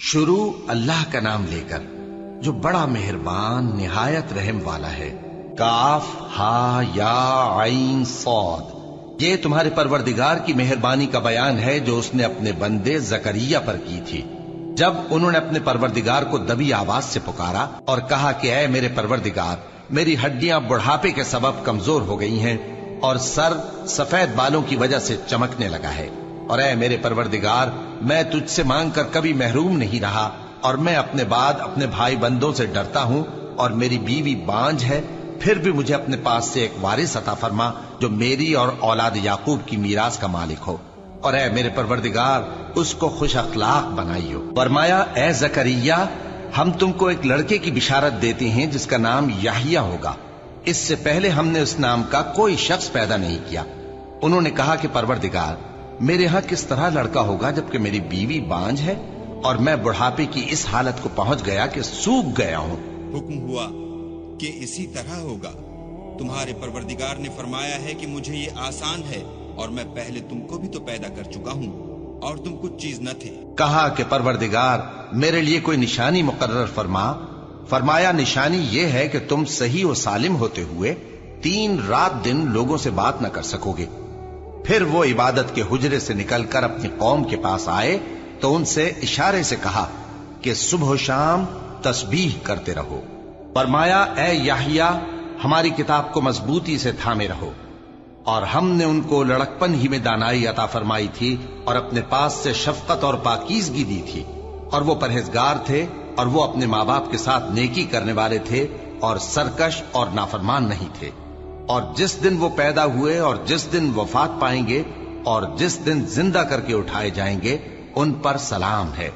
شروع اللہ کا نام لے کر جو بڑا مہربان نہایت رحم والا ہے۔ کاف ہا یا عین صاد، یہ تمہارے پروردگار کی مہربانی کا بیان ہے جو اس نے اپنے بندے زکریا پر کی تھی جب انہوں نے اپنے پروردگار کو دبی آواز سے پکارا اور کہا کہ اے میرے پروردگار، میری ہڈیاں بڑھاپے کے سبب کمزور ہو گئی ہیں اور سر سفید بالوں کی وجہ سے چمکنے لگا ہے، اور اے میرے پروردگار، میں تجھ سے مانگ کر کبھی محروم نہیں رہا، اور میں اپنے بعد اپنے بھائی بندوں سے ڈرتا ہوں، اور میری بیوی بانجھ ہے، پھر بھی مجھے اپنے پاس سے ایک وارث عطا فرما جو میری اور اولاد یعقوب کی میراث کا مالک ہو، اور اے میرے پروردگار، اس کو خوش اخلاق بنائیو۔ فرمایا اے زکریا، ہم تم کو ایک لڑکے کی بشارت دیتے ہیں جس کا نام یحییٰ ہوگا، اس سے پہلے ہم نے اس نام کا کوئی شخص پیدا نہیں کیا۔ انہوں نے کہا کہ پروردگار، میرے ہاں کس طرح لڑکا ہوگا جبکہ میری بیوی بانجھ ہے اور میں بڑھاپے کی اس حالت کو پہنچ گیا کہ سوکھ گیا ہوں۔ حکم ہوا کہ اسی طرح ہوگا، تمہارے پروردگار نے فرمایا ہے کہ مجھے یہ آسان ہے، اور میں پہلے تم کو بھی تو پیدا کر چکا ہوں اور تم کچھ چیز نہ تھے۔ کہا کہ پروردگار، میرے لیے کوئی نشانی مقرر فرما۔ فرمایا نشانی یہ ہے کہ تم صحیح و سالم ہوتے ہوئے 3 رات دن لوگوں سے بات نہ کر سکو گے۔ پھر وہ عبادت کے حجرے سے نکل کر اپنی قوم کے پاس آئے تو ان سے اشارے سے کہا کہ صبح و شام تسبیح کرتے رہو۔ فرمایا اے یحییٰ، ہماری کتاب کو مضبوطی سے تھامے رہو، اور ہم نے ان کو لڑکپن ہی میں دانائی عطا فرمائی تھی اور اپنے پاس سے شفقت اور پاکیزگی دی تھی، اور وہ پرہیزگار تھے اور وہ اپنے ماں باپ کے ساتھ نیکی کرنے والے تھے اور سرکش اور نافرمان نہیں تھے۔ اور جس دن وہ پیدا ہوئے اور جس دن وفات پائیں گے اور جس دن زندہ کر کے اٹھائے جائیں گے، ان پر سلام ہے۔